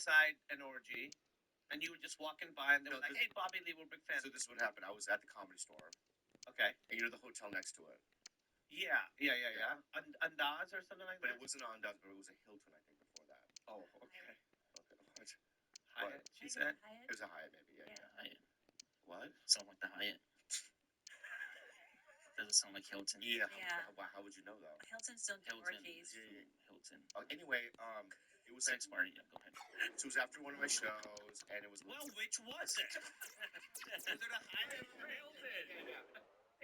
inside an orgy, and you were just walking by, and they were like, "Hey, Bobby Lee, we're big fans." So this is what happened. I was at the Comedy Store, Okay. and you know the hotel next to it. Yeah. Andaz or something like But that. it wasn't on Dutch, but it was a Hilton, I think, before that. Oh, okay. Okay, what? Hyatt. She said. It was a Hyatt, maybe. Yeah. Hyatt. What? Sound like the Hyatt. Doesn't sound like Hilton. Yeah. Yeah. How would you know though? Hilton's still do Hilton. orgies. Yeah. Hilton. Anyway, it was Sex party. Yeah, go ahead. So it was after one of my shows, and it was. Well, which was it? Was it a Hyatt or a Hilton?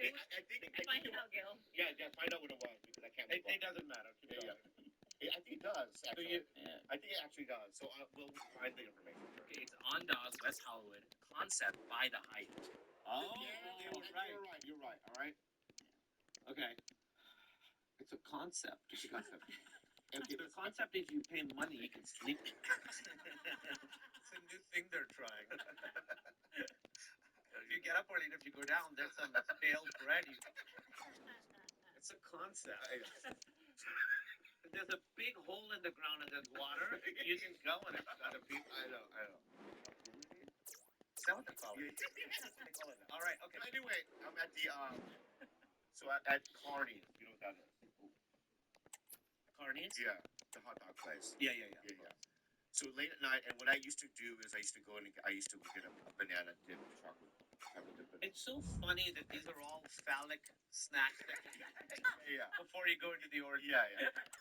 I think. Find it out, Gil. Yeah, find out what it was because I can't. It doesn't matter. Yeah. I think it does. Actually. Yeah. I think it actually does. So we'll find the information. Okay, it's Andaz, West Hollywood. Concept by the Hyatt. Oh, Yeah, right. You're right. All right. Okay. It's a concept. It's a concept. The concept is you pay money, you can sleep. It's a new thing they're trying. If you get up early, and if you go down, there's some stale bread. It's a concept. There's a big hole in the ground and there's water. You can go in it. Gotta be. I know. Is that what they call it? All right. Okay. Anyway, I'm at the so at Carney. You know what that is? Carnies? Yeah, the hot dog place. Yeah. So late at night, and what I used to do is I used to go in and I used to get a banana dip chocolate dip. It's so funny that these are all phallic snacks that you Yeah. before you go into the orgy. Yeah.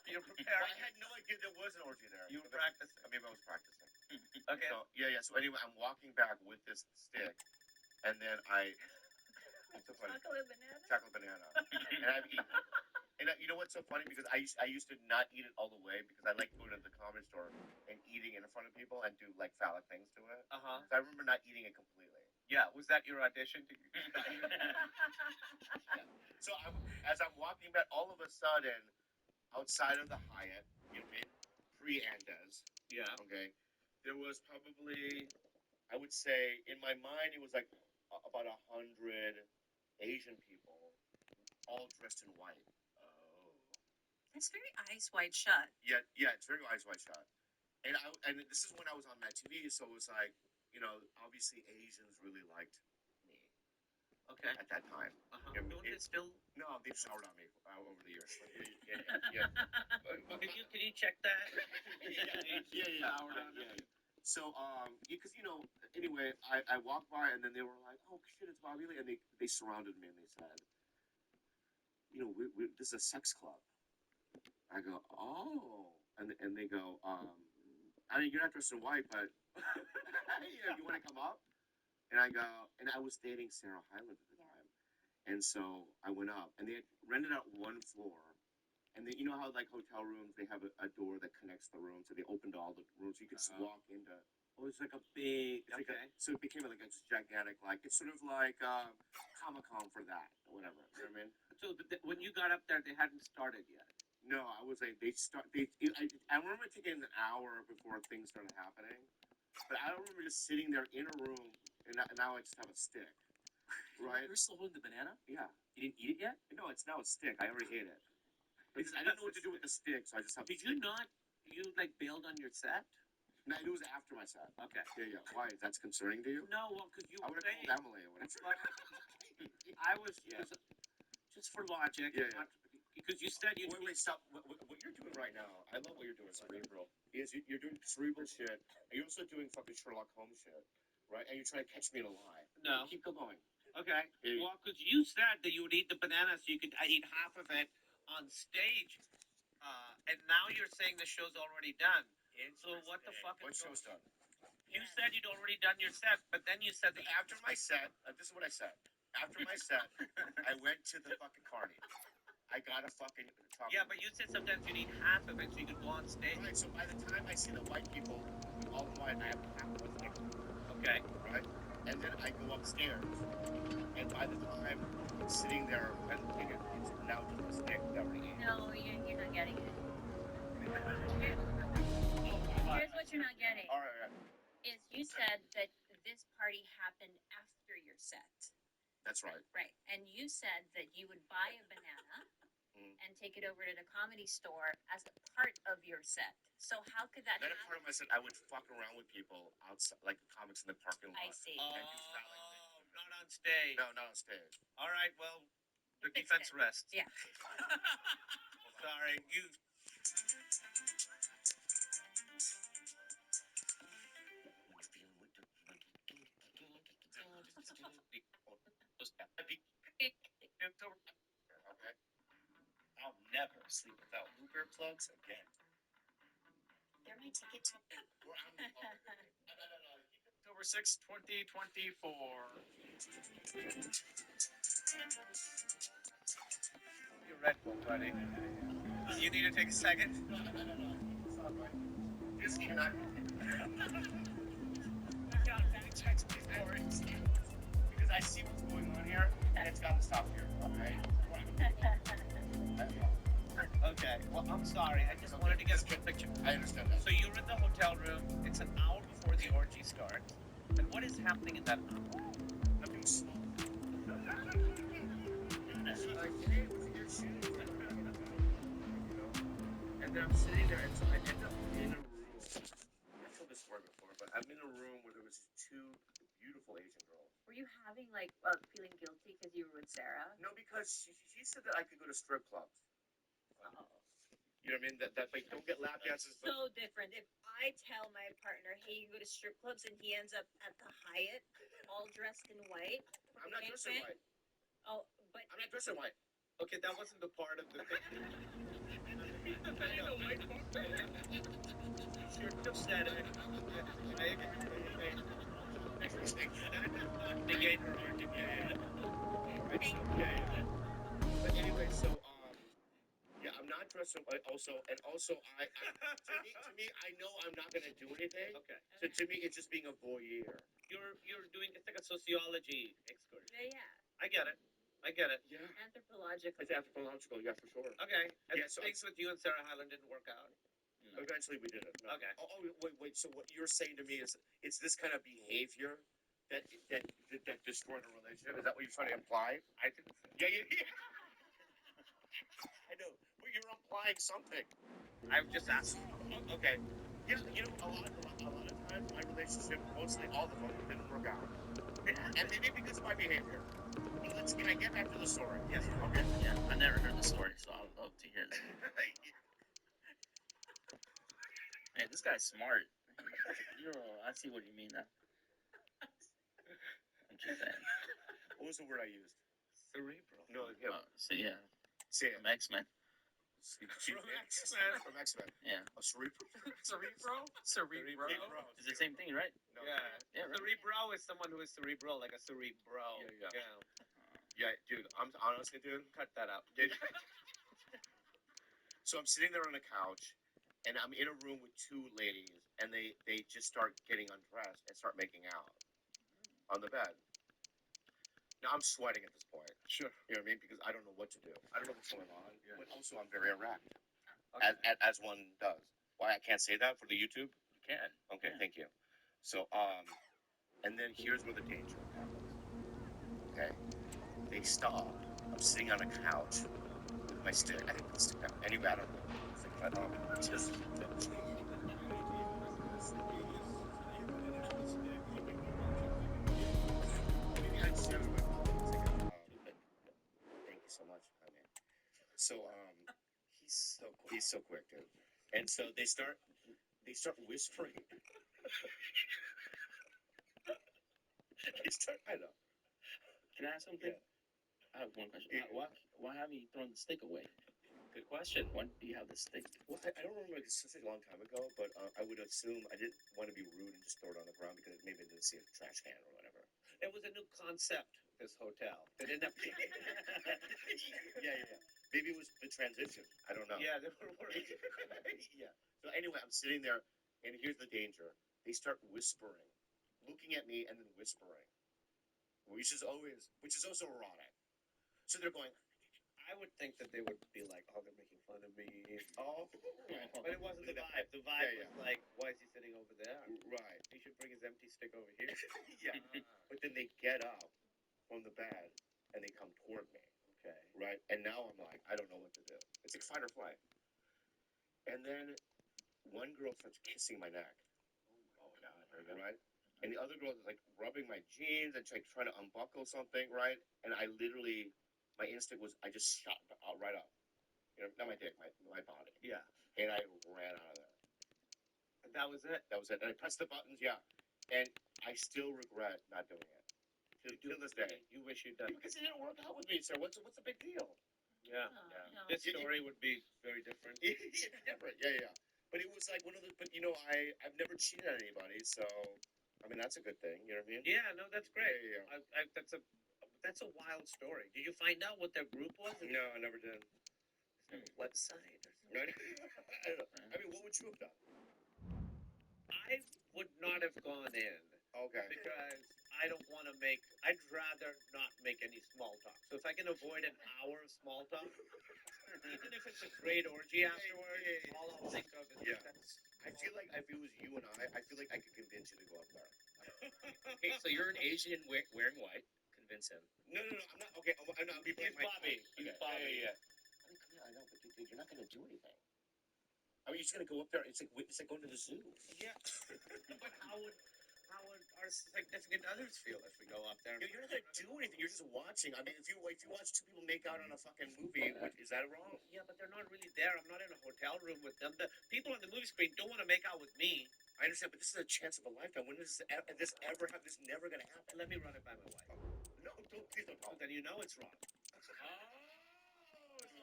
You're But preparing. I had no idea there was an orgy there. You were practicing. I mean, I was practicing. Okay. So, yeah. So anyway, I'm walking back with this stick, and then it's so funny. Chocolate banana. And I've eaten it. And you know what's so funny? Because I used to not eat it all the way because I like going to the Comedy Store and eating it in front of people and do like phallic things to it. Uh-huh. So I remember not eating it completely. Yeah. Was that your audition? So as I'm walking back, all of a sudden, outside of the Hyatt, pre-Andes, Yeah. okay, there was probably, I would say, in my mind, it was like about 100 Asian people, all dressed in white. It's very eyes wide shut. Yeah, it's very eyes wide shut. And this is when I was on Mad TV, so it was like, obviously Asians really liked me Okay. at that time. Uh-huh. Yeah, Don't they still? No, they've soured on me over the years. Yeah. Can you check that? Yeah. So, because anyway, I walked by and then they were like, "Oh shit, it's Bobby Lee," and they surrounded me and they said, "This is a sex club." I go, "Oh," and they go, "I mean, you're not dressed in white, but you want to come up?" And I go, and I was dating Sarah Hyland at the time, and so I went up, and they had rented out one floor. And you know how like hotel rooms, they have a door that connects the rooms, so they opened all the rooms. So you could just walk into. Oh, it's like a big. It's like so it became like a gigantic, like it's sort of like Comic-Con for that or whatever. You know what I mean? So when you got up there, they hadn't started yet. No, I was like I remember taking an hour before things started happening, but I remember just sitting there in a room, and now I just have a stick. Right? You're still holding the banana? Yeah. You didn't eat it yet? No, it's now a stick. I already ate it. Because I didn't know what to do with the stick, so I just have. Did you not? You like bailed on your set? No, it was after my set. Okay. Yeah. Why? That's concerning to you? No, well, because you I were would have saying. called Emily or whatever. I was just for logic. Yeah. Because you said you. Wait, stop. What you're doing right now, I love what you're doing. Cerebral. Is you're doing cerebral shit, and you're also doing fucking Sherlock Holmes shit, right? And you're trying to catch me in a lie. No. Keep going. Okay. Yeah. Well, because you said that you would eat the banana, so you could eat half of it on stage, and now you're saying the show's already done. So what the fuck? What show's done? You said you'd already done your set, but then you said that After my set, this is what I said. After my set, I went to the fucking Carney. I got a fucking chocolate. Yeah, but you said sometimes you'd eat half of it so you could go on stage. Right, so by the time I see the white people, all white, I have half of the stick. Okay. Right? And then I go upstairs, and by the time I'm sitting there and it's now just a stick that we eat. No, you're not getting it. Here's what you're not getting. All right. Is you said that this party happened after your set. That's right. Right. And you said that you would buy a banana Mhm. and take it over to the Comedy Store as a part of your set. So how could that Then a happen? part of my set, I would fuck around with people outside, like comics in the parking lot. I see. Oh, And do styling things. not on stage. No, not on stage. All right, well, the Fixed defense it. rests. Yeah. Sorry, you. Okay. I'll never sleep without Uber plugs again. They're my ticket to. October 6th, 2024. Your Red Bull, buddy. You need to take a second? Just even I. Because I see what's going on here, and it's got to stop here. Okay. Okay, well, I'm sorry. I just wanted to get a good picture. I understand that. So you're in the hotel room. It's an hour before the orgy starts. And what is happening in that hour? Nothing small. And then I'm sitting there, and so I end up in a room. I've told this story before, but I'm in a room where there was two beautiful Asian girls. Were you having feeling guilty because you were with Sarah? No, because she said that I could go to strip clubs. Oh. You know what I mean? That like don't get lap dances. But So different. If I tell my partner, hey, you go to strip clubs, and he ends up at the Hyatt, all dressed in white. I'm not dressed in white. Oh, but I'm not dressed in white. Okay, that wasn't the part of the thing. You're pathetic. Negate her argument. Okay. But anyway, so yeah, I'm not dressed in white. Also, I to me, I know I'm not gonna do anything. Okay. So to me, it's just being a voyeur. You're doing it's like a sociology excursion. yeah, I get it. I get it. Yeah. anthropological. It's anthropological, yeah, for sure. Okay. And Yeah, so things with you and Sarah Hyland didn't work out. Eventually, we did it. No. Okay. Oh, wait. So what you're saying to me is it's this kind of behavior that destroyed a relationship? Is that what you're trying to imply? I didn't say. Yeah. I know. Well, you're implying something. I'm just asking. Okay. Yeah, you know, a lot of times my relationship, mostly all of them, didn't work out. And maybe because of my behavior. Can I get back to the story? Yes. Okay. Yeah, I never heard the story, so I'd love to hear this. Man, this guy's smart. I see what you mean now. I'm just saying. What was the word I used? Cerebral. No, yeah. So yeah, Say it. from X-Men. From X-Men. From X-Men. Yeah. A cerebral. Cerebro? Cerebro. It's the same thing, right? No. Yeah. Yeah, right. Cerebro is someone who is cerebral, like a cerebro. Yeah. Yeah, dude, I'm honestly, dude. Cut that out. So I'm sitting there on a couch, and I'm in a room with two ladies, and they just start getting undressed and start making out on the bed. Now I'm sweating at this point. Sure. You know what I mean? Because I don't know what to do. I don't know what's going on. Yeah. But also I'm very erect, Okay. as one does. Why I can't say that for the YouTube? You can. Okay, Yeah. thank you. So and then here's where the danger happens. Okay, they stop. I'm sitting on a couch with my stick. I think it's anyway. I don't know. But just. Maybe I should have. Thank you so much, honey. So he's so quick, dude. And so they start whispering. They start. I know. Can I ask something? Yeah. I have one question. Yeah. Why have you thrown the stick away? Good question. Why do you have the stick? Well, I don't remember. It's such a long time ago, but I would assume I didn't want to be rude and just throw it on the ground because maybe I didn't see a trash can or whatever. It was a new concept, this hotel. They didn't have Yeah. Maybe it was the transition. I don't know. Yeah, they were worried. Yeah. So anyway, I'm sitting there, and here's the danger. They start whispering, looking at me and then whispering, which is also erotic. So they're going, I would think that they would be like, oh, they're making fun of me. oh, But it wasn't the vibe. The vibe Yeah. was like, why is he sitting over there? right. He should bring his empty stick over here. Yeah. But then they get up from the bed and they come toward me. Okay. right? And now I'm like, I don't know what to do. It's like fight or flight. And then one girl starts kissing my neck. Oh God. There you go. Right? And the other girl is like rubbing my jeans and like trying to unbuckle something, right? And I literally, my instinct was I just shot right up. You know, not my dick, my body. Yeah. And I ran out of there. And that was it. That was it. And I pressed the buttons, yeah. And I still regret not doing it. Till this day. You wish you'd done. Because it didn't work out with me, sir. What's the big deal? Yeah. Oh, Yeah. no. This story would be very different. It's different. Yeah. But it was like one of the. But I've never cheated on anybody, so I mean that's a good thing. You know what I mean? Yeah. No, that's great. Yeah. That's a wild story. Did you find out what their group was? No, I never did. Website or No, something? I don't know. I mean, what would you have done? I would not have gone in Okay. because I don't want to make. I'd rather not make any small talk. So if I can avoid an hour of small talk, even if it's a great orgy afterwards, yeah. all I'll think of is Yeah. that's. I feel like if it was you and I feel like I could convince you to go up there. Okay, so you're an Asian wearing white. Convince him. No, I'm not. Okay, I'm not. He's Bobby. He's Okay, Bobby. Yeah. I mean, come here. I know, but dude, you're not gonna do anything. I mean, you're just gonna go up there. It's like going to the zoo. Yeah. But how would our significant others feel if we go up there? You're not gonna do anything. You're just watching. I mean, if you watch two people make out on a fucking movie, is that wrong? Yeah, but they're not really there. I'm not in a hotel room with them. The people on the movie screen don't want to make out with me. I understand, but this is a chance of a lifetime. When does this ever happen? This is never gonna happen. Let me run it by my wife. No, please don't. Oh, then you know it's wrong.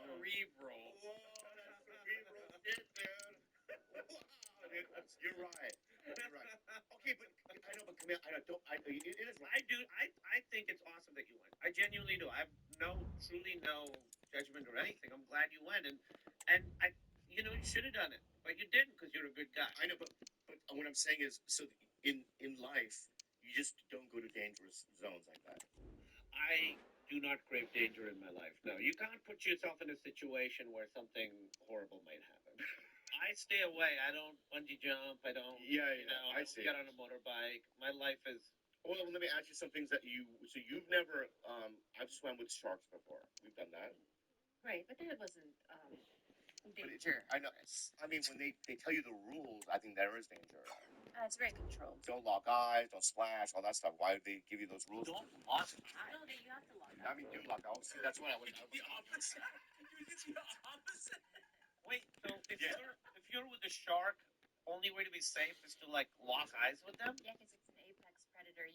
Cerebral. Whoa, that's cerebral shit, dude. Wow, dude, you're right. You're right. Okay, but I know, but Camille, it is right. I think it's awesome that you went. I genuinely do. I have truly no judgment or anything. I'm glad you went, and you should have done it, but you didn't because you're a good guy. I know, but what I'm saying is, so in life, you just don't go to dangerous zones like that. I do not crave danger in my life. No, you can't put yourself in a situation where something horrible might happen. I stay away. I don't bungee jump. I don't. Yeah, I I don't see. get on a motorbike. My life is. Well, let me ask you some things that so you've never, I've swam with sharks before. We've done that. Right, but that wasn't But danger. I know. I mean, when they tell you the rules, I think there is danger. It's very controlled. Don't lock eyes, don't splash, all that stuff. Why would they give you those rules? Don't lock No, you have to lock I mean, do lock eyes. See, that's what I was. the opposite. It's the opposite. Wait. So Yeah. if you're with a shark, only way to be safe is to like lock eyes with them. Yeah, because it's an apex predator.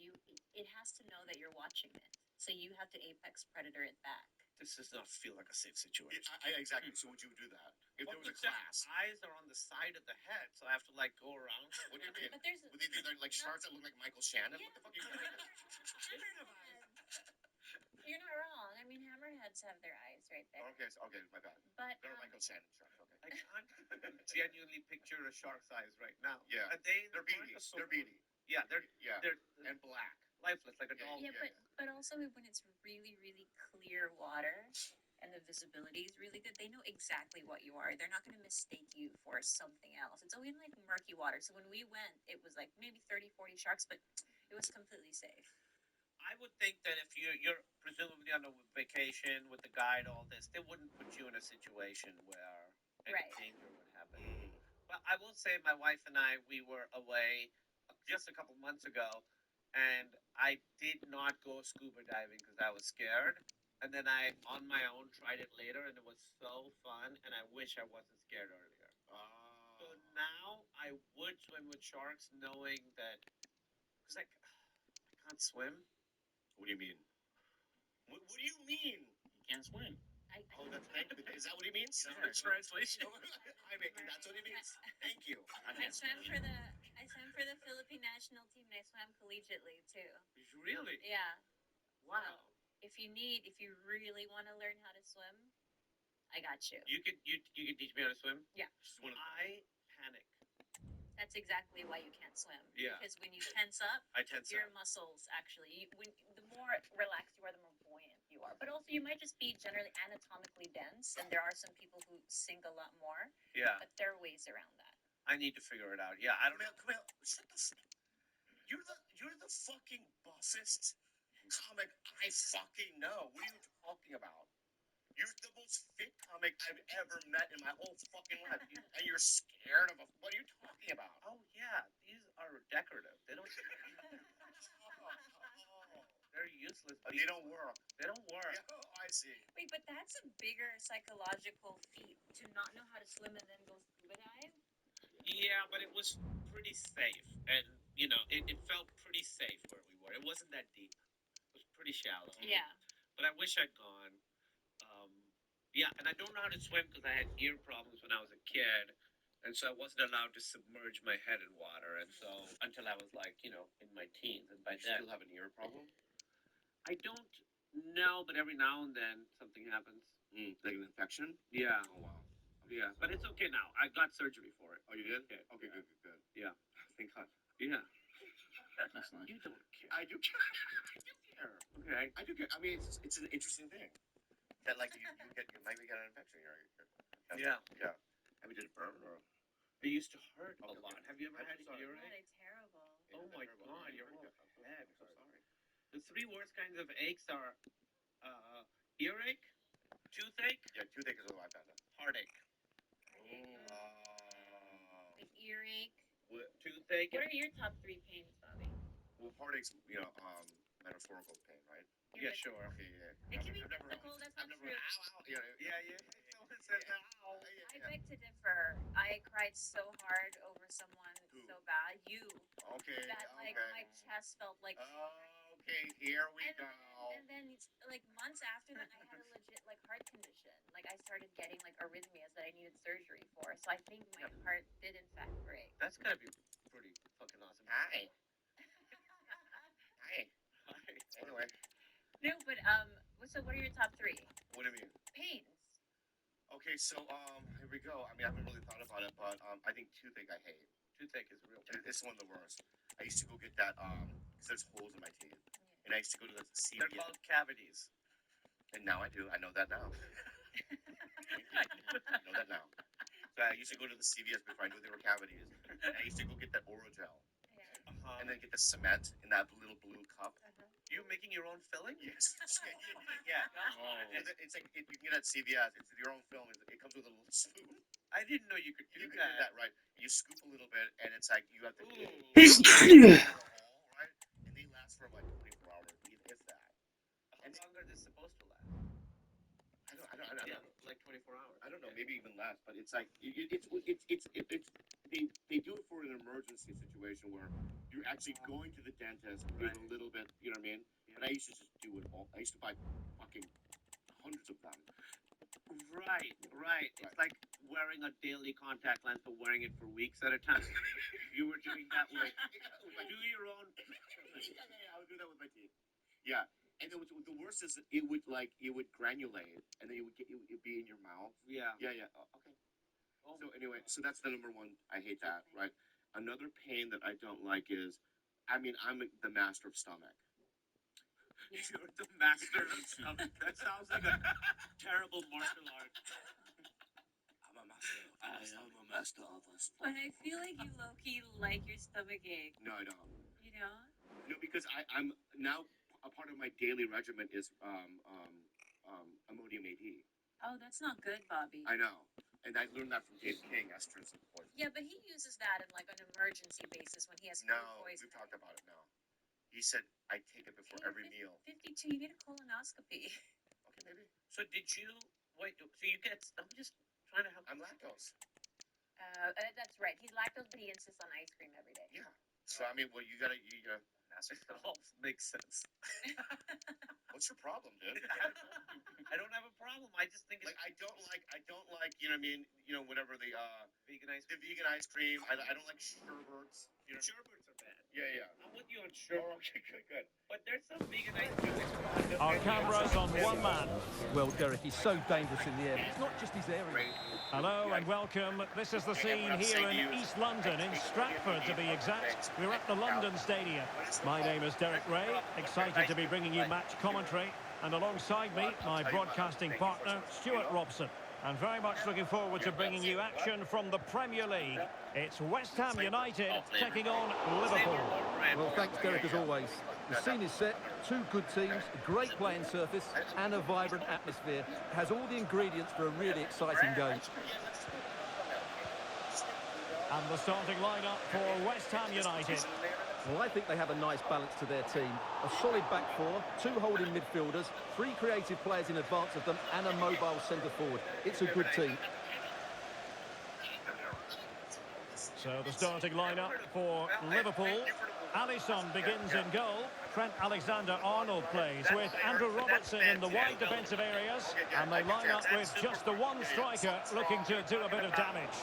It has to know that you're watching it, so you have to apex predator it back. This does not feel like a safe situation. Exactly. So would you do that if there was a But the class? eyes are on the side of the head, so I have to like go around. What do you mean? But there's Would they do like sharks that look like Michael Shannon? Yeah. What the fuck are you doing? You're not wrong. I mean, hammerheads have their eyes right there. Okay, my bad. But They're Michael Shannon sharks. I Okay. can't genuinely picture a shark's eyes right now. Yeah. They're Beady. They're beady. Yeah, they're And black. lifeless like a Yeah, doll. yeah, but also when it's really really clear water and the visibility is really good, they know exactly what you are. They're not going to mistake you for something else. It's only in like murky water. So when we went, it was like maybe 30, 40 sharks, but it was completely safe. I would think that if you're presumably on a vacation with the guide, all this, they wouldn't put you in a situation where any Right. danger would happen. But I will say, my wife and I, we were away just a couple months ago, and I did not go scuba diving because I was scared. And then I, on my own, tried it later, and it was so fun. And I wish I wasn't scared earlier. So now I would swim with sharks, knowing that because I can't swim. What do you mean? What do you mean? You can't swim. Oh, is that what he means? That's the translation. I mean, that's what he means. Thank you. I swam for the Philippine national team, and I swam collegiately too. Really? Yeah. Wow. If you really want to learn how to swim, I got you. You could teach me how to swim? Yeah. I panic. That's exactly why you can't swim. Yeah. Because when you tense up, I tense your up. muscles actually, the more relaxed you are, the more buoyant you are. But also, you might just be generally anatomically dense, and there are some people who sink a lot more. Yeah. But there are ways around that. I need to figure it out. Yeah. I don't know. Camille, shut the you're the fucking buffest comic I fucking know. What are you talking about? You're the most fit comic I've ever met in my whole fucking life, and you're scared of a. What are you talking about? Oh yeah, these are decorative. They don't. They're useless. They don't work. They don't work. Yeah, oh, I see. Wait, but that's a bigger psychological feat to not know how to swim and then go scuba dive. Yeah, but it was pretty safe, and you know, it felt pretty safe where we were. It wasn't that deep. It was pretty shallow. Yeah. But I wish I'd gone. Um, yeah, and I don't know how to swim because I had ear problems when I was a kid, and so I wasn't allowed to submerge my head in water, and so until I was like, you know, in my teens, and by You then still have an ear problem? I don't know, but every now and then something happens. Like an infection? Yeah, Oh wow. yeah, but it's okay now. I got surgery for it. Oh, you did? Okay, Okay, good, good, good. Yeah. Thank God. Yeah, That's nice. you don't care. I do care. I do care. Okay. I do care. I mean, it's an interesting thing. That like you maybe get an infection here. Yeah. Yeah. Have you did it burn or? It used to hurt a Okay, lot. okay. Have you ever I'm had sorry. God, earache? it's terrible. Oh Yeah, my terrible. God, Yeah, your pretty whole good. head. I'm so sorry. The three worst kinds of aches are earache, toothache, Yeah, toothache is a lot better. heartache. Like earache. Toothache. What are your top 3 pains, Bobby? Well, heartache's metaphorical pain, right? Yeah, sure. Okay, yeah. It can be I've never physical, that's I've not never true. ow, yeah. Yeah. Someone said that. Ow. I beg to differ. I cried so hard over someone Who? so bad. You. Okay. That like my chest felt like. Okay, here we and, go. and then like months after that, I had a legit like heart condition. Like I started getting like arrhythmias that I needed surgery for. So I think my heart did in fact break. That's gotta be pretty fucking awesome. Hi. Hi. Anyway, No, but so what are your top 3 what do you mean? pains? Okay, so here we go. I mean, I haven't really thought about it, but I think toothache I hate. Toothache is real bad. It's one of the worst. I used to go get that because there's holes in my teeth, and I used to go to the They're CVS. called cavities. And now I do. I know that now. I know that now. So I used to go to the CVS before I knew they were cavities, and I used to go get that oral gel, and then get the cement in that little blue cup. You making your own filling? Yes. Yeah. Oh. And it's like you can get at CVS. It's your own film. It comes with a little spoon. I didn't know you could do You can that. do that, right? You scoop a little bit, and it's like you have to. Ooh. Right? And they last for like 24 hours, if that. How long are they supposed to last? I don't Yeah, know. like 24 hours. I don't know, maybe even less, but it's like they do it for an emergency situation where you're actually going to the dentist with a little bit, you know what I mean? But I used to just do it all. I used to buy fucking hundreds of them. Right. It's like wearing a daily contact lens but wearing it for weeks at a time. You were doing that with do your own. Yeah, I would do that with my teeth. Yeah. And then the worst is it would granulate, and then it would be in your mouth. Yeah. Yeah. Okay. So anyway, so that's the number one. I hate that. Right. Another pain that I don't like is, I'm the master of stomach. You're the master of stomach. That sounds like a terrible martial art. I'm a master. I am a master of a stomach. But I feel like you low-key like your stomach ache. No, I don't. You know? No, because I'm now a part of my daily regimen is ammonium AD. Oh, that's not good, Bobby. I know, and I learned that from Dave King, astringent poison. Yeah, but he uses that in like an emergency basis when he has food No, poisoning. we've talked about it now. He said I take it before every meal. 52, you need a colonoscopy. Okay, maybe. So did you wait? So you get? I'm just trying to help. I'm lactose. That's right. He's lactose, but he insists on ice cream every day. Yeah. So I mean, well, you gotta. That all makes sense. What's your problem, dude? I don't have a problem. I just think it's Like I don't like you know what I mean, whatever the vegan ice the vegan ice cream. I don't like sherbets. You know. Sherbets are bad. Yeah. I'm with you on sherbet. Oh, okay, good. But there's some vegan ice cream. Our camera's on one man. Well, Derek, he's so dangerous in the air. It's not just his area. Hello and welcome. This is the scene here in East London, in Stratford to be exact. We're at the London Stadium. My name is Derek Ray, excited to be bringing you match commentary. And alongside me, my broadcasting partner, Stuart Robson. And very much looking forward to bringing you action from the Premier League. It's West Ham United taking on Liverpool. Well, thanks, Derek, as always. The scene is set, two good teams, a great playing surface and a vibrant atmosphere. It has all the ingredients for a really exciting game. And the starting lineup for West Ham United. Well, I think they have a nice balance to their team. A solid back four, two holding midfielders, three creative players in advance of them and a mobile centre forward. It's a good team. So the starting lineup for Liverpool. Alisson begins in goal. Trent Alexander-Arnold plays with Andrew Robertson in the wide defensive areas. And they line up with just the one striker looking to do a bit of damage.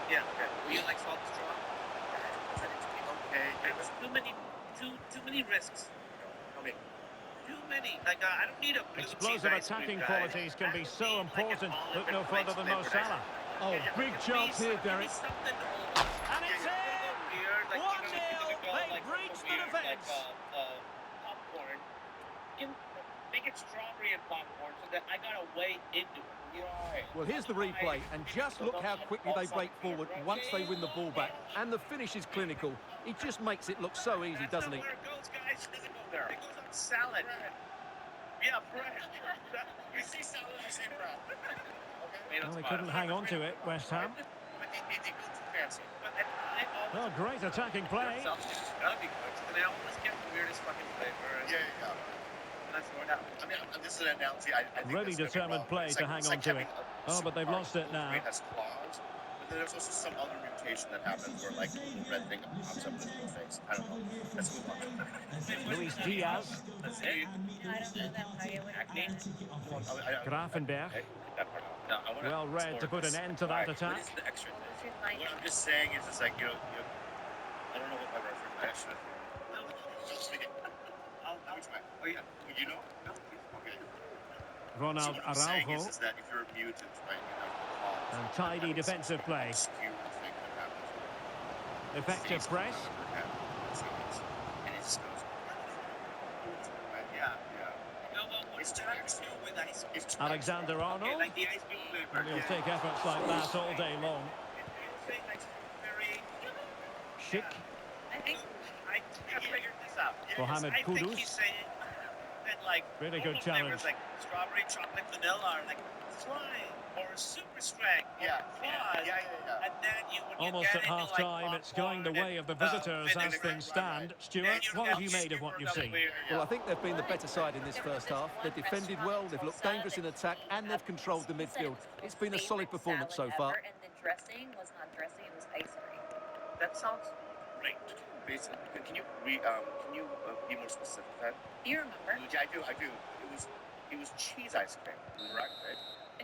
Yeah. Do you like salt straw? Okay. There's too many risks. Okay. Too many. Like I don't need a blue Explosive attacking qualities can be so important. Look no further than Mo Salah. Oh, big chance here, Derek. And it's in! 1-0. They breached the defence. Popcorn. Make it strawberry and popcorn so that I got a way into it. Well, here's the replay, and just look how quickly they break forward once they win the ball back. And the finish is clinical. He just makes it look so easy, doesn't he? Where it goes, guys. It doesn't go there. It goes on salad. Yeah, bread. You see salad, you see bread. Well, they couldn't hang on to it, West Ham. Oh, great attacking play. That'd be good. They always get the weirdest fucking flavor. Yeah. I mean, this is an analogy. I think Really determined play to hang on to it. Oh, but they've lost it now. It has claws, but then there's also some other mutation that happens where, like, the red thing pops up in your face. I don't know. Let's move on. Luis Diaz. That's it. I don't know that part. Grafenberg. Well read to put an end to that attack. What is the extra thing? What I'm just saying is, it's like, I don't know what my reference is. Oh, yeah. You know? Okay. Ronald So what I'm saying Araujo. is that if you're a mutant, right, you have And tidy defensive play. Effective press. And it just goes. Yeah. No, well, what's the next with ice cream? Alexander-Arnold. Okay, like the ice cream flavor. And he'll take efforts like that all day long. Say like very. Schick. I think I figured this out. Mohamed I think Kudus. he's saying that like Really good normal challenge. flavors like strawberry, chocolate, vanilla are like flying or super strength. Yeah. Flaws. And then when Almost you at get into, half-time, like, it's going the way of the visitors as things stand. Stuart, what have you made of what you've seen? Well, I think they've been the better side in this first half. They've defended well, they've looked dangerous in attack, and they've controlled the midfield. It's been a solid performance so far. And the dressing was not dressing, it was ice cream. That sounds great. Basically, can you be more specific? That Do you remember? yeah, I do. It was cheese ice cream, correct? Right?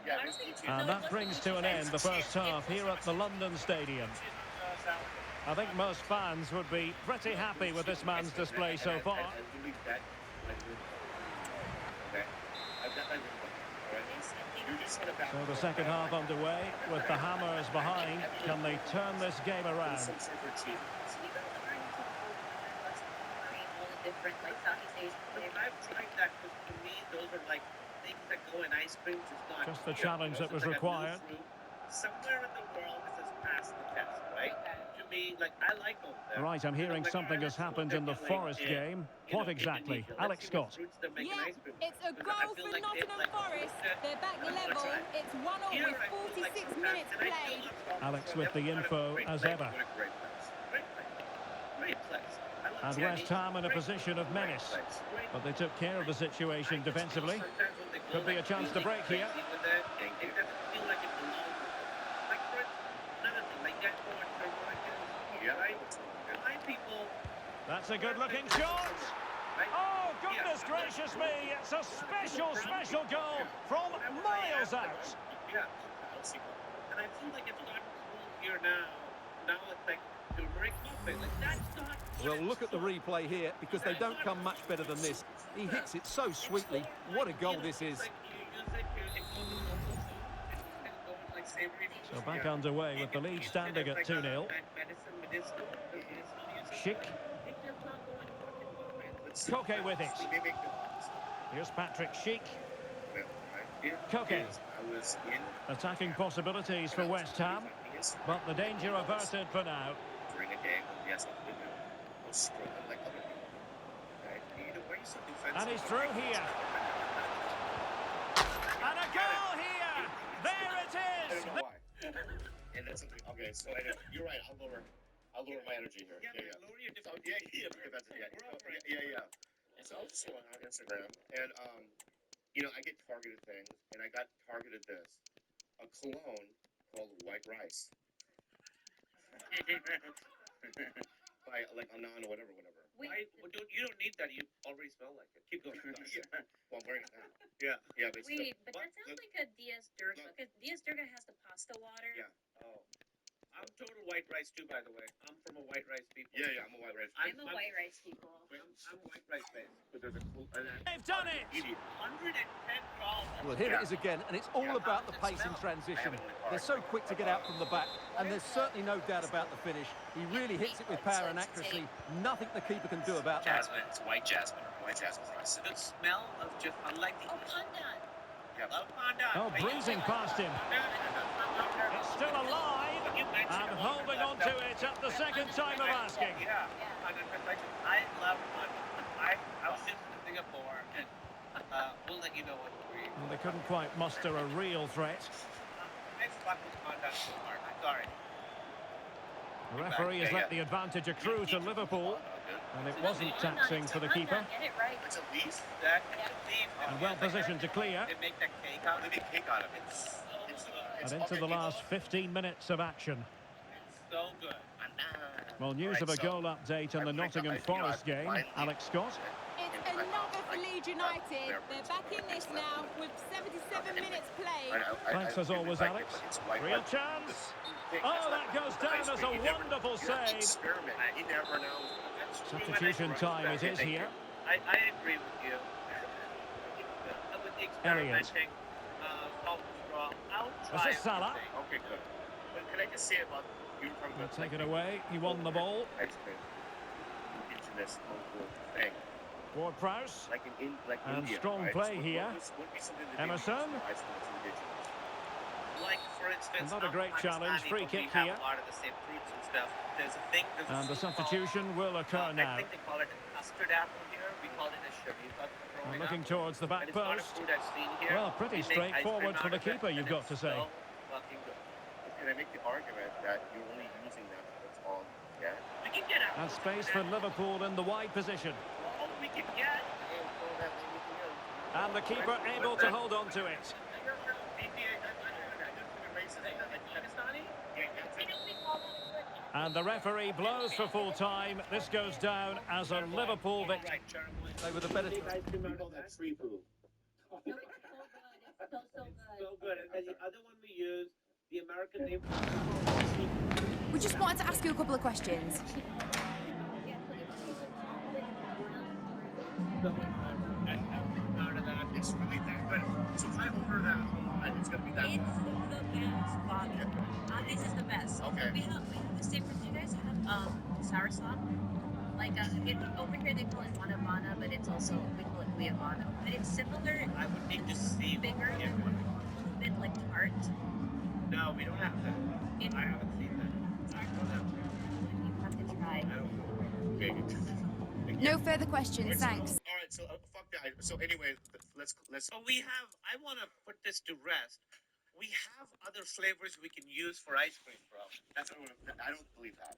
Yeah, it was cheese. And that brings to an end the first half here at the London Stadium. I think most fans would be pretty happy with this man's display so far. So the second half underway with the Hammers behind. Can they turn this game around? Different, like Southeast Asian I've tried that because to me those are like things that go in ice cream. Just the challenge that was required. Somewhere in the world this has passed the test, right? To me, like I like over there. Right, I'm hearing something has happened in the Forest game. What exactly? Alex Scott. Yeah, it's a goal for Nottingham Forest. They're back level. It's 1-0 with 46 minutes played. Alex with the info as ever. Great place. And West Ham in a position of menace. But they took care of the situation defensively. Could be a chance to break here. That's a good-looking shot. Oh, goodness gracious me. It's a special goal from miles out. Yeah. And I feel like it's not cool here now. Now it's like turmeric coffee. Like that's not. Well, look at the replay here, because they don't come much better than this. He hits it so sweetly. What a goal this is. So back underway with the lead standing at 2-0. Schick. Koke with it. Here's Patrick Schick. Koke. Attacking possibilities for West Ham, but the danger averted for now. strong like other people. Right? Why are you so defensive? And he's through here. And a goal here. There it I is. don't know why. And that's something. Okay, so you're right. I'll lower my energy here. Yeah, lower your So, defense. yeah. And so I was just on Instagram, and I get targeted things, and I got targeted this a cologne called White Rice by like Anon or whatever. Wait, You don't need that. You already smell like it. Keep going. Yeah. Well, I'm wearing it now. Yeah. Yeah, but it's wait, but what? that sounds like a Diaz Durga. Because Diaz Durga has the pasta water. Yeah. Oh. I'm total white rice too, by the way. I'm from a white rice people. Yeah, I'm a White Rice. I'm a white rice people. I'm white rice based. But there's a They've done it. idiot. 110 goals. Well, here it is again, and it's all about the pace in transition. They're so quick to get out from the back, and there's certainly no doubt about the finish. He really hits it with power and accuracy. Nothing the keeper can do about that. Jasmine. It's white jasmine. White jasmine rice. The smell of just unlike the Oh, pandan. Yeah. love pandan. Oh, breezing past him. It's still alive and holding on to it at the second time of asking. Yeah. I love pandan. I was just in Singapore, and we'll let you know what we. Well, they couldn't quite muster a real threat. I fuck with pandan so hard. I'm sorry. The referee has let the advantage accrue to Liverpool, and it wasn't taxing for the keeper. Get it right. It's a leaf. That thief. And well positioned to clear. They make that cake out. They make cake out of it. And into the last 15 minutes of action. It's so good. Well, news of a goal update in the Nottingham Forest game. Alex Scott. It's another for Leeds United. They're back in this now with 77 minutes played. Thanks as always, Alex. Real chance. Oh, that goes down as a wonderful save. He never knows. Substitution time it is here. I agree with you. With the experimenting, I'll try. This is Salah. Okay, good. But can I just say about you from He'll take it away. He won the ball. Explain into this whole thing. Ward-Prowse. Like And India, strong right? play So here. would be something that Emerson. Like, for instance, Not a great challenge. Pakistani, Free but kick we have here. a lot of the same fruits and stuff. There's a thing. And the substitution will occur I now. think they call it a custard apple here. We call it a sharika. And looking towards the back And it's not a post. food I've seen here. Well, pretty We make ice straightforward cream for out the of it, keeper, you've and got to it's say. so fucking good. Can I make the argument that you're only using that that's all? Yeah. We can get out. And space for Liverpool in the wide position. All we can get. And the keeper able to hold on to it. And the referee blows for full time. This goes down as a Liverpool victory. They were the better team. call that free food. No, it's so good. It's so good. So good. And then the other one we use, the American name. We just wanted to ask you a couple of questions. Out of that. It's really that good. So if I order that online, it's gonna be that. It's the best, Bobby. This is the best. Okay. We have the same. Do you guys have soursop? Like over here they call it Wanabana, but it's also we call it Guyabana. But it's similar. I would need to see. Bigger, Yeah. a bit like tart. No, we don't have that. I haven't seen that. I don't have that. You have to try. I don't know. Okay. No further questions, thanks. All right. So fuck that. So anyway, let's. So we have. I want to put this to rest. We have other flavors we can use for ice cream, bro. That's what I don't believe that.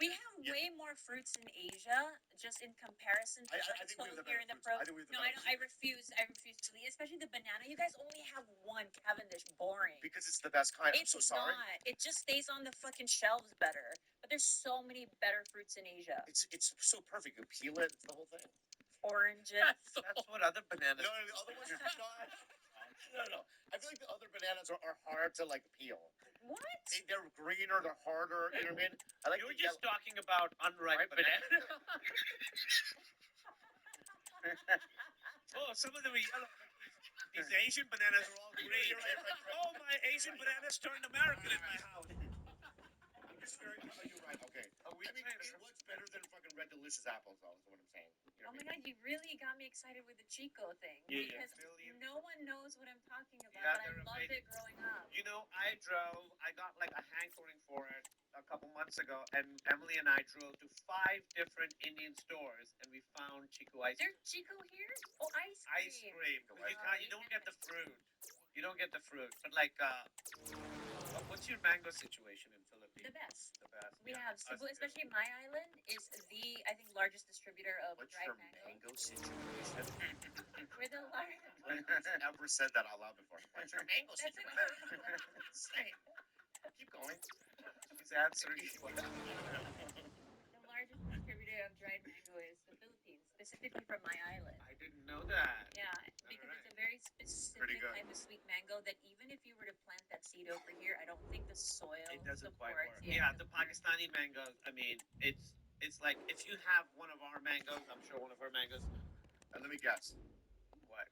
We have way more fruits in Asia, just in comparison to I what think sold we have the here better in the fruits. pro. I think we have the No, better I refuse to believe, especially the banana. You guys only have one Cavendish. Boring. Because it's the best kind. I'm It's so sorry. not. It just stays on the fucking shelves better. But there's so many better fruits in Asia. It's so perfect. You peel it. It's the whole thing. Oranges. That's what other bananas. No, the other ones are not. No. I feel like the other bananas are hard to like peel. What? They're greener. They're harder. You know what I mean? I like You were the just talking about unripe Ripe banana. Oh, some of them are yellow. These Asian bananas are all green. You're right. Oh, my Asian bananas turned American in my house. I'm just very. You're right. Okay. What's better than fucking red delicious apples? Though, is what I'm saying. You know Oh what my I mean? god, you really got me excited with the Chico thing. Yeah. Because Billion. no one knows what I'm talking about, Yeah, but I they're loved amazing. it growing up. You know, I got like a hankering for it a couple months ago, and Emily and I drove to 5 different Indian stores, and we found Chico ice cream. There's Chico here? Oh, ice cream. Ice cream. Oh, You don't get the fruit. You don't get the fruit. But like, what's your mango situation in Philippines? The best. The best. We yeah. have Cebu, especially my island, is the, I think, largest distributor of What's dried your mango. mango situation? We're the largest. I've never said that out loud before. What's your mango That's situation? it. Say it. Keep going. He's answering. The largest distributor of dried mango is the Philippines, specifically from my island. I didn't know that. Yeah, because it's a very specific type of sweet mango that even if you were to plant that seed over here, I don't think the soil It doesn't quite supports. work. Yeah, the Pakistani mangoes. I mean, it's like if you have one of our mangoes, I'm sure one of her mangoes. And let me guess. What?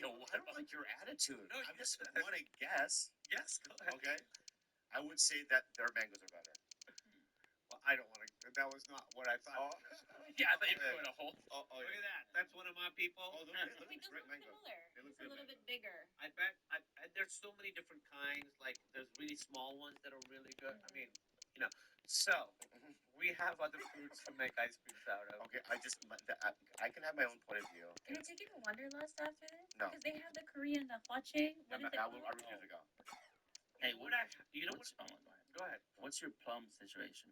Yo, I don't like your attitude. No, I just want to guess. Yes, go ahead. Okay. I would say that their mangoes are better. Well, I don't want to. That was not what I thought. Oh, Yeah, I thought you were going to hold. Oh, look at that. That's one of my people. Oh, look It at does great look mango. similar. They look It's a good little mango. bit bigger. I bet. There's so many different kinds. Like there's really small ones that are really good. I mean, So we have other fruits to make ice creams out of. Okay, I can have my own point of view. Can I take you to Wanderlust after this? No. Because they have the Korean, the hwachae. What is it I called? refuse to go. Hey, What I? You know what? what's, oh, go ahead. Go ahead. What's your plum situation?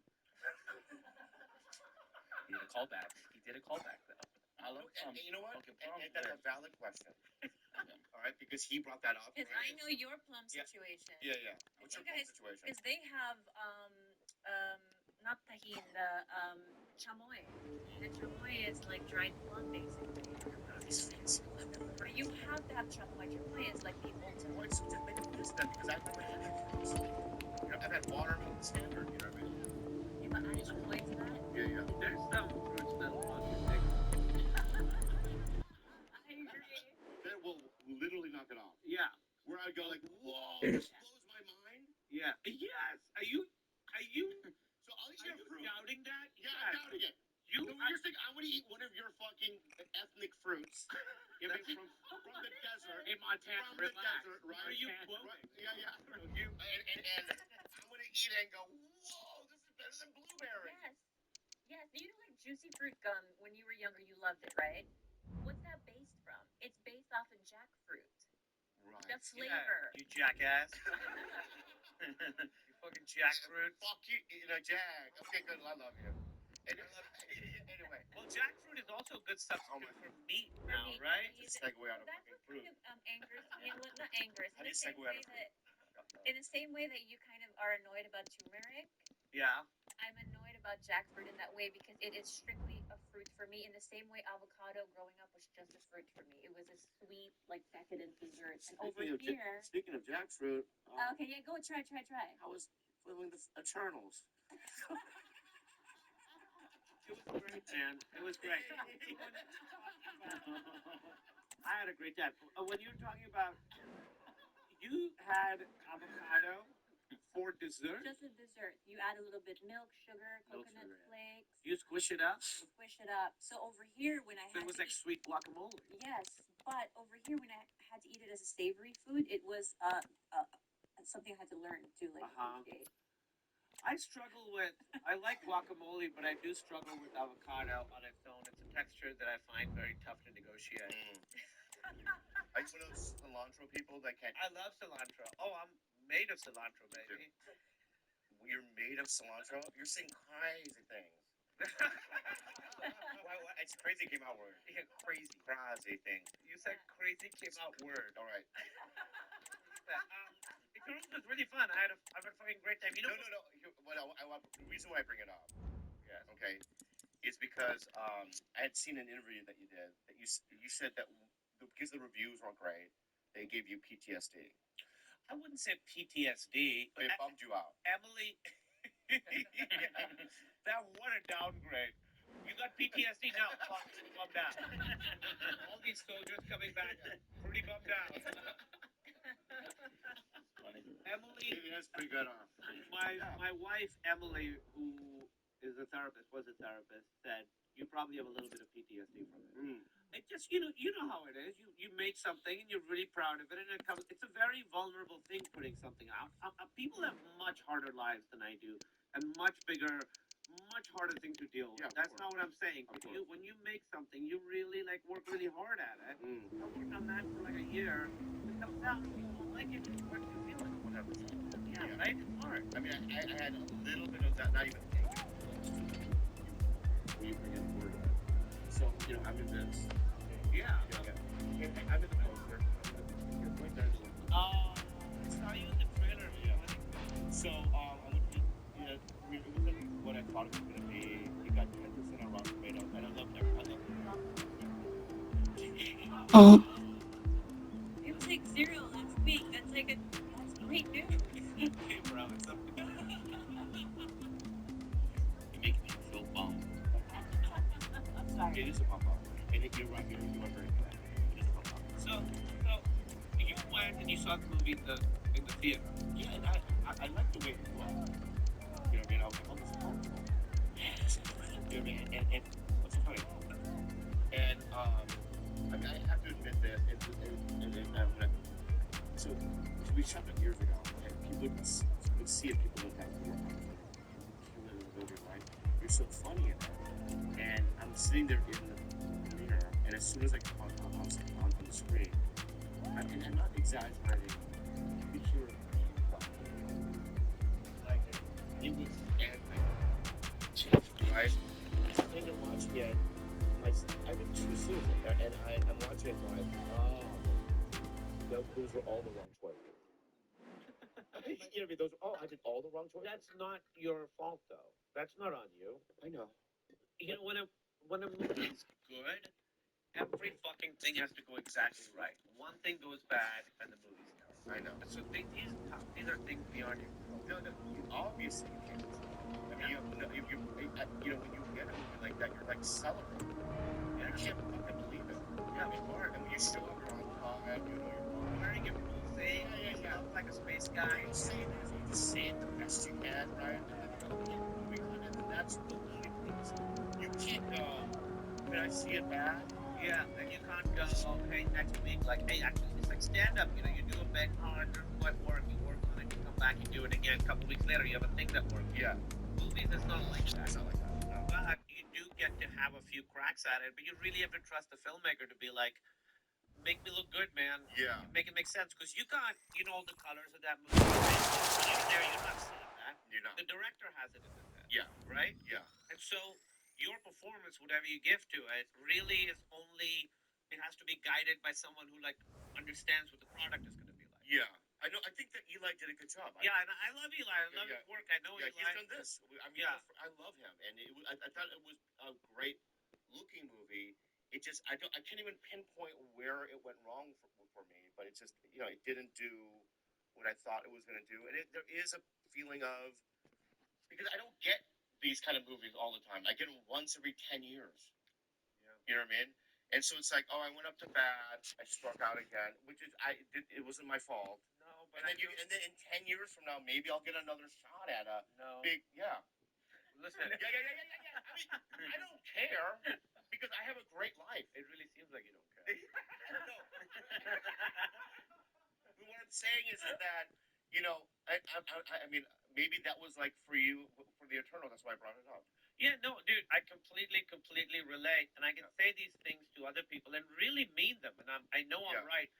He did a callback. He did a callback, though. I love plum. You know what? Okay, plum's That's good. a valid question. All right, because he brought that up. Because I know your plum Yeah. situation. Yeah. What's your You guys- situation? Because they have not tahin, the chamoy. The chamoy is like dried plum basically. He's fancy. But you have to have chamoy. Chamoy is like the ultimate. Why so just make a list then? Because I've never had that fruits. I've had watermelon standard. You know what I mean? You want to add chamoy to that? Yeah. There's some fruits that'll knock you big. I agree. That will literally knock it off. Yeah. Where I go like, whoa, this blows my mind. Yeah. Yes. Are you? So I'll eat Are your you fruit. doubting that? Yeah, I'm doubting it. You. So you're saying I'm gonna eat one of your fucking ethnic fruits from the desert. Hey, Montana, From the relax. desert, right? Are you Right, quoting? Yeah. You and I'm gonna eat it and go, whoa, this is better than blueberry. Yes. You know, like juicy fruit gum. When you were younger, you loved it, right? What's that based from? It's based off of jackfruit. Right. The flavor. Yeah, you jackass. You fucking jackfruit. Fuck you, Jag. Okay, good. I love you. Anyway, Well, jackfruit is also a good substitute for meat For now, meat. right? it's a segue out of That's fucking what fruit. kind of angers me. Well, not angers. How In do the you same segue out way of that, in the same way that you kind of are annoyed about turmeric, Yeah. I'm annoyed about jackfruit in that way because it is strictly a fruit for me. In the same way, avocado growing up was just a fruit for me. It was a sweet, like decadent dessert. And over here, Speaking of jackfruit, okay, yeah, go try. how was filming the Eternals? It was great, man. It was great. I had a great time. When you were talking about, you had avocado for dessert. just a dessert. You add a little bit milk, sugar, Milk, coconut sugar, yeah. flakes, You squish it up. squish it up. So over here, when I It had was to like eat, sweet guacamole. yes, but over here when I had to eat it as a savory food, it was something I had to learn to like appreciate. I struggle with. I like guacamole, but I do struggle with avocado on its own. It's a texture that I find very tough to negotiate. Are you one of those cilantro people that can't? I love cilantro. Oh, I'm made of cilantro, baby. You're made of cilantro. You're saying crazy things. It's crazy came out word. Yeah, crazy. Crazy things. You said crazy came out word. All right. It was really fun. I had a fucking great time. You know? No. The reason why I bring it up, okay, is because I had seen an interview that you did that you said that because the reviews weren't great, they gave you PTSD. I wouldn't say PTSD, but It bummed you out. Emily, that what a downgrade. You got PTSD now. Bummed out. All these soldiers coming back, pretty bummed out. Emily, That's pretty good. my wife Emily, who is a therapist, was a therapist, said you probably have a little bit of PTSD from it. Mm. It just you know how it is. You make something and you're really proud of it, and it comes. It's a very vulnerable thing putting something out. People have much harder lives than I do, and much bigger, much harder thing to deal with. Yeah, of That's course. not what I'm saying. Of But course. when you make something, you really like work really hard at it. Mm. I worked on that for like a year. It comes out and people don't like it. It hurts your feelings. 100%. Yeah, right. It's hard. I mean, I had a little bit of that, not even when you bring in word of it. So, I'm in this. Yeah. I'm in the poster. Here's my dental. I saw you in the trailer. Yeah. So, it wasn't what I thought it was going to be. It got 10% on Rotten Tomatoes, and I love that. Oh. It was like 0 last week. That's great news. Hey, bro, it's up. You make me feel bummed. Sorry. It is a bump up. And you're right, you are very correct. It is a bump up. So you went and you saw the movie in the theater. Yeah, and I like the way it looked. You know what I mean? I was like, oh, this is comfortable. You know what I mean? And what's funny? And, I mean, I have to admit this, so we shot it years ago, and people would see it, people would have more confidence. Killing the movie, right? You're so funny in it. And I'm sitting there in the mirror, and as soon as I come on the screen, and I'm not exaggerating, you hear it. Like, it was right? And I'm watching it, I've been too soon, and I'm watching it going, those were all the wrong choices. You know what I mean? I did all the wrong choices. That's not your fault, though. That's not on you. I know. You know, when a movie's good, every fucking thing has to go exactly right. One thing goes bad, and the movie's terrible. I know. So these are things beyond your control. No, obviously you can't control it. I mean, when you get a movie like that, you're like celebrating. Yeah. You can't fucking believe it. Yeah, it's hard. And when you show up, you're on time, you're Wearing your cool thing, you look like a space guy. you say this, you just say it the best you can, right? And then you go, and then that's the key things. You can't go, did I see it bad? Yeah, and you can't go, okay, next week, like, hey, actually, it's like stand-up, you do a bit hard, there's what work, you work on it, you come back, you do it again, a couple weeks later, you have a thing that works. Yeah. Movies, it's not like that. It's not like that. No. But you do get to have a few cracks at it, but you really have to trust the filmmaker to be like, make me look good, man. Yeah. Make it make sense, because you can't, all the colors of that movie. When you're there, you're not seeing that. You're not. The director has it in his head. Yeah. Right? Yeah. And so your performance, whatever you give to it, really is only, it has to be guided by someone who understands what the product is going to be like. Yeah. I know. I think that Eli did a good job. Yeah, and I love Eli. I love his work. I know Eli. Eli. He's done this. I mean, I love him, and I thought it was a great looking movie. It just I can't even pinpoint where it went wrong for me, but it just it didn't do what I thought it was going to do, and there is a feeling of, because I don't get these kind of movies all the time. I get them once every 10 years. Yeah. You know what I mean? And so it's like, I went up to bat, I struck out again, which is it wasn't my fault. No, but and then in 10 years from now, maybe I'll get another shot at a big Listen. Yeah. I mean, I don't care because I have a great life. It really seems like you don't care. No. What I'm saying is that I mean, maybe that was like for you for the Eternal. That's why I brought it up. Yeah, no, dude, I completely relate, and I can say these things to other people and really mean them, and I know I'm right.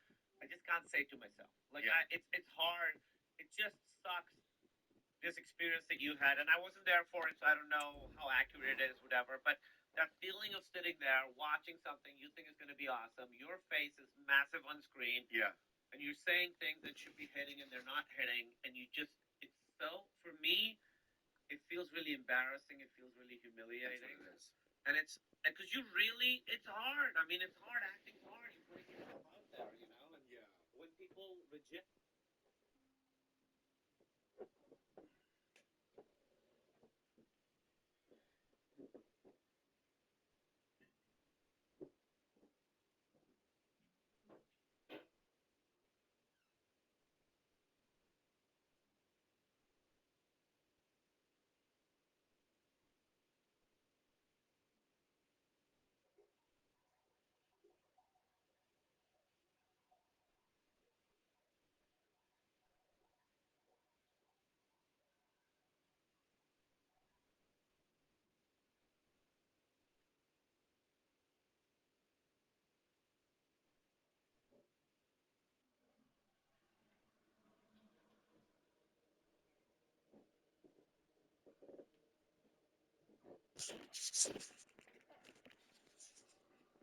I just can't say it to myself. It's hard. It just sucks. This experience that you had, and I wasn't there for it, so I don't know how accurate it is, whatever. But that feeling of sitting there, watching something you think is going to be awesome, your face is massive on screen, and you're saying things that should be hitting and they're not hitting, and it's so, for me, it feels really embarrassing. It feels really humiliating. That's what it is. And it's because it's hard. I mean, it's hard. Acting's hard. You're putting yourself out there, and when people reject.